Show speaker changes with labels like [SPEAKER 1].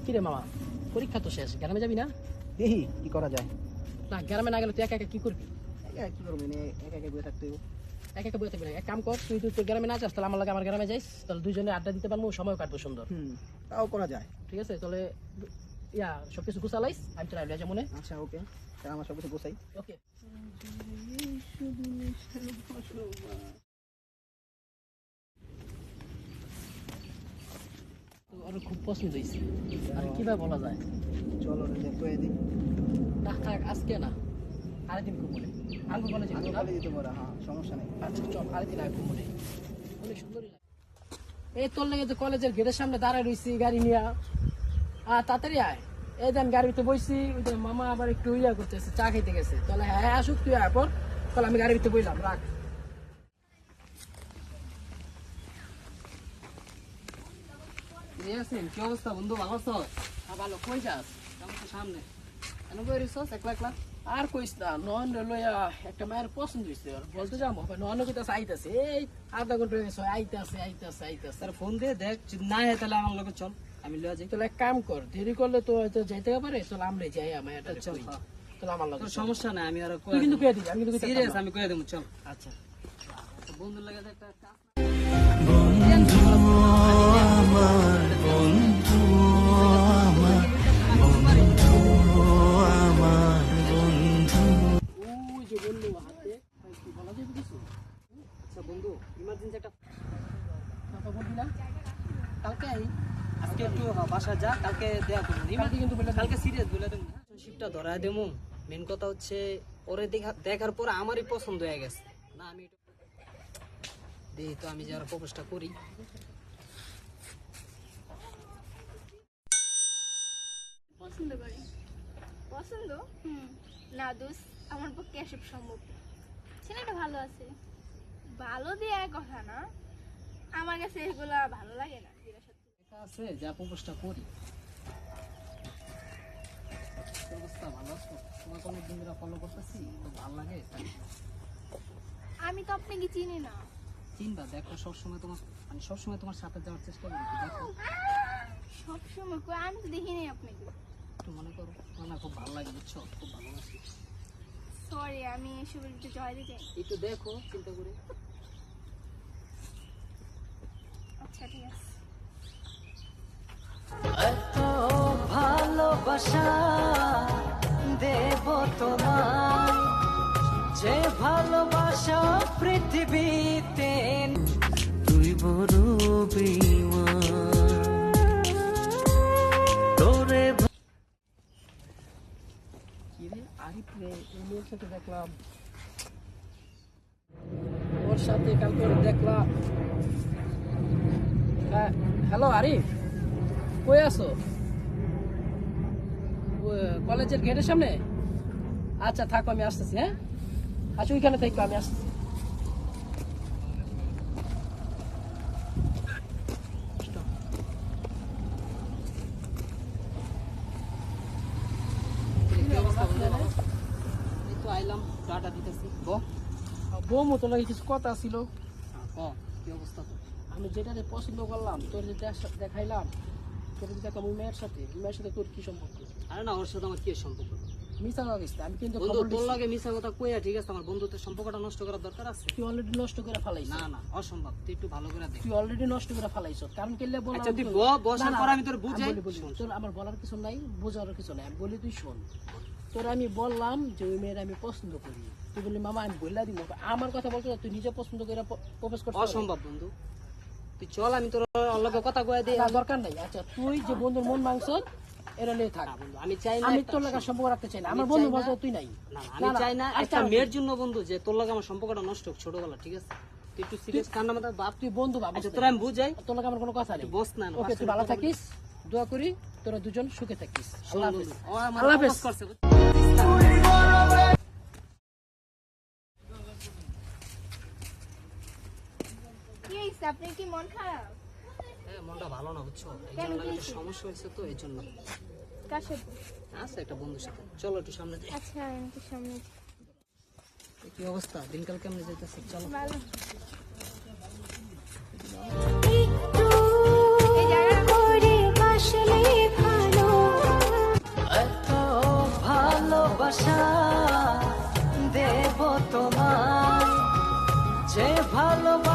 [SPEAKER 1] কিরে মামা, পরীক্ষা তো শেষ, গ্রামে যাবি না?
[SPEAKER 2] দেখি কি করা যায়।
[SPEAKER 1] না, গ্রামে না গেলে তুই একা একা কি করবি?
[SPEAKER 2] কি করবো একা একা বসে থাকতে হইব।
[SPEAKER 1] একা একা বসে থাকবি না, এক কাম কর, তুই তোর গ্রামে না যাস, তাহলে আমার লাগে আমার গ্রামে যাইস, তাহলে দুজনে আড্ডা দিতে পারবো, সময় কাটবো সুন্দর।
[SPEAKER 2] তাও করা যায়।
[SPEAKER 1] ঠিক আছে, তাহলে সবকিছু গুছালাইস, আমি তোর আইডিয়া মনে।
[SPEAKER 2] আচ্ছা ওকে, তাহলে আমার সবকিছু গোছাই।
[SPEAKER 1] ওকে। ওর খুব পছন্দ হয়েছে, আর কিভাবে বলা যায়?
[SPEAKER 2] চলো যে কয়ে দিই।
[SPEAKER 1] না থাক, আজকে না, আরেকদিন খুব মনে আঙ্গু কলেজে
[SPEAKER 2] ভালো দিতে পারো, হ্যাঁ সমস্যা নেই।
[SPEAKER 1] আচ্ছা চল, আরেকদিন আগে খুব মনে অনেক সুন্দরই লাগে। এই তোর লেগে যে কলেজের গেটের সামনে দাঁড়ায় রয়েছি গাড়ি নিয়ে, তাড়াতাড়ি আয়। এই দেন গাড়িতে বইছি, ওই যে মামা আবার একটু ইয়া করতেছে, চা খাইতে গেছে। তাহলে হ্যাঁ আসুক, তুই আয় পর, তাহলে আমি গাড়িতে বইলাম, রাখ। কি অবস্থা বন্ধু, ভালো আছো? ভালো, কই যাস? সামনে কেন বই রিসোর্স একলা একলা? আর কইস না, নন লইয়া একটা মায়ের পছন্দ হয়েছে, বলতে যাবো নন কইতাছে আইতাছে, এই আধা ঘন্টা হয়ে গেছে, আইতাছে আইতাছে আইতাছে।
[SPEAKER 2] তার ফোন দিয়ে দেখ, যদি না হয় তাহলে আমার লোকে চল, আমি লয়ে যাই।
[SPEAKER 1] তাহলে এক কাম কর, দেরি করলে তো হয়তো যাইতে পারে, চল আমরাই যাই, আমার এটা
[SPEAKER 2] চল।
[SPEAKER 1] তাহলে আমার লাগে
[SPEAKER 2] সমস্যা নাই, আমি আর
[SPEAKER 1] তুই কিন্তু কয়ে দিবি, আমি কিন্তু
[SPEAKER 2] সিরিয়াস, আমি কয়ে দেবো, চল।
[SPEAKER 1] আচ্ছা
[SPEAKER 2] বন্ধুর লাগে একটা কাজ।
[SPEAKER 1] ওই যে বললো হাতে কি বলা যাবে কিছু?
[SPEAKER 2] আচ্ছা বন্ধু, ইমার্জেন্সি একটা
[SPEAKER 1] কথা বলবি না? কালকে আই,
[SPEAKER 2] আজকে একটু বাসা যা, কালকে দেয়া করবো।
[SPEAKER 1] কালকে কিন্তু বলে
[SPEAKER 2] কালকে সিরিয়াস বলে দেবো, শিপটা ধরায় দেবো। মেন কথা হচ্ছে ওরে দেখার পর আমারই পছন্দ হয়ে গেছে না, আমি দেখি তো আমি যারা প্রপোজটা করি।
[SPEAKER 3] পছন্দ করি, পছন্দ না দোষ, আমার পক্ষে এসব সম্ভব না। ছেলেটা ভালো আছে, ভালো দিয়ে কথা না, আমার কাছে এগুলা ভালো লাগে না।
[SPEAKER 1] এটা আছে যা প্রপোজটা করি। অবস্থা ভালো আছো? তোমার কোনো দিন ধরে ফলো করতেছি, তো ভালো লাগে।
[SPEAKER 3] আমি তো আপনাকে চিনি না।
[SPEAKER 1] চিন্তা দেখো, সবসময় তোমার মানে সবসময় তোমার সাথে যাওয়ার চেষ্টা করি, দেখো
[SPEAKER 3] সবসময় কই, আমি তো দেখিনি আপনাকে।
[SPEAKER 1] একটু মনে করো, আমার খুব ভালো লাগে, বুঝছো, খুব ভালোবাসি।
[SPEAKER 3] সরি, আমি এসবের একটু জয় দিতে চাই।
[SPEAKER 1] একটু দেখো চিন্তা করে।
[SPEAKER 3] আচ্ছা ঠিক আছে।
[SPEAKER 4] এত ভালোবাসা দেব তোমায়, যে ভালোবাসা পৃথিবীতে তুই বড় বেঈমান তোরে।
[SPEAKER 1] কি রে আরিফ রে, এই মেয়ের সাথে দেখলাম, ওর সাথে কালকে দেখলাম। হ্যালো আরিফ, কই আছো? কলেজের গেটের সামনে? আচ্ছা থাকো, আমি আসতেছি। হ্যাঁ আচ্ছা, ওইখানে থাকো, আমি আসতেছি।
[SPEAKER 2] এই তো আইলাম, টাটা দিতেছি।
[SPEAKER 1] বউ মতো লাগে, কিছু কথা ছিল।
[SPEAKER 2] কি অবস্থা তো?
[SPEAKER 1] আমি যেটা পছন্দ করলাম, তোর যে দেখাইলাম, তোর যে দেখলাম ওই মেয়ের সাথে, ওই মেয়ের সাথে তোর কি সম্পর্ক?
[SPEAKER 2] আরে না, ওর সাথে আমার কি সম্পর্ক?
[SPEAKER 1] মিশা গেছে, আমি কিন্তু
[SPEAKER 2] বন্ধু
[SPEAKER 1] খবর
[SPEAKER 2] তোর
[SPEAKER 1] দিছি।
[SPEAKER 2] লাগে মিশা কথা কইয়া ঠিক আছে, আমার বন্ধুত্বের সম্পর্কটা নষ্ট করার দরকার আছে?
[SPEAKER 1] তুই অলরেডি নষ্ট করে ফেলাইছ।
[SPEAKER 2] না না, অসম্ভব, তুই একটু ভালো করে দেখ।
[SPEAKER 1] তুই অলরেডি নষ্ট করে ফেলাইছ, কারণ কেলে বললাম।
[SPEAKER 2] আচ্ছা তুই বসার পর আমি তোর বুঝাই।
[SPEAKER 1] তোর আমার বলার কিছু নাই, বোঝার কিছু নাই, আমি বলি তুই শোন। তোর আমি বললাম যে ওই মেয়ের আমি পছন্দ করি, তুই বললি মামা আমি বললা দিব। আমার কথা বলছো, তুই নিজে পছন্দ করে প্রপোজ করছিস।
[SPEAKER 2] অসম্ভব বন্ধু, তুই চল, আমি তোর লগে কথা কইয়া দিই।
[SPEAKER 1] দরকার নাই। আচ্ছা তুই যে বন্ধুর মন মাংস এরা নিয়ে থাক,
[SPEAKER 2] বন্ধু আমি চাই না,
[SPEAKER 1] আমি তোর লাগা সম্পর্ক রাখতে চাই না। আমার বন্ধু বলতে তুই নাই।
[SPEAKER 2] আমি চাই না একটা মেয়ের জন্য বন্ধু যে তোর লাগে আমার সম্পর্কটা নষ্ট হোক ছোটবেলা, ঠিক আছে? তুই একটু সিরিয়াস কান্না মাথা বাপ,
[SPEAKER 1] তুই বন্ধু ভাব।
[SPEAKER 2] আচ্ছা তোর আমি বুঝাই,
[SPEAKER 1] তোর লাগা আমার কোনো কথা নেই।
[SPEAKER 2] বস না।
[SPEAKER 1] ওকে, তুই ভালো থাকিস, দোয়া করি তোরা দুজন সুখে থাকিস। আল্লাহ হাফেজ।
[SPEAKER 2] আল্লাহ
[SPEAKER 1] আল্লাহ হাফেজ।
[SPEAKER 2] করছে।
[SPEAKER 3] কি হয়েছে, আপনার কি মন খারাপ?
[SPEAKER 2] হ্যাঁ, মনটা ভালো না, বুঝছো, এই
[SPEAKER 3] কেন,
[SPEAKER 2] জন্য
[SPEAKER 3] কি
[SPEAKER 2] একটা
[SPEAKER 3] হয়েছে?
[SPEAKER 2] সমস্যা হয়েছে, তো এই জন্য
[SPEAKER 3] কার সাথে?
[SPEAKER 2] আছে একটা বন্ধুর সাথে। চলো একটু সামনে যাই।
[SPEAKER 3] আচ্ছা আমি তো সামনে।
[SPEAKER 2] কি অবস্থা, দিনকাল কেমন যাইতেছে? চলো।
[SPEAKER 3] ভালো।
[SPEAKER 5] একটু
[SPEAKER 3] এই জায়গাটা
[SPEAKER 5] করে বাসলে ভালো
[SPEAKER 4] ভালোবাসা দেব তোমায়, যে ভালো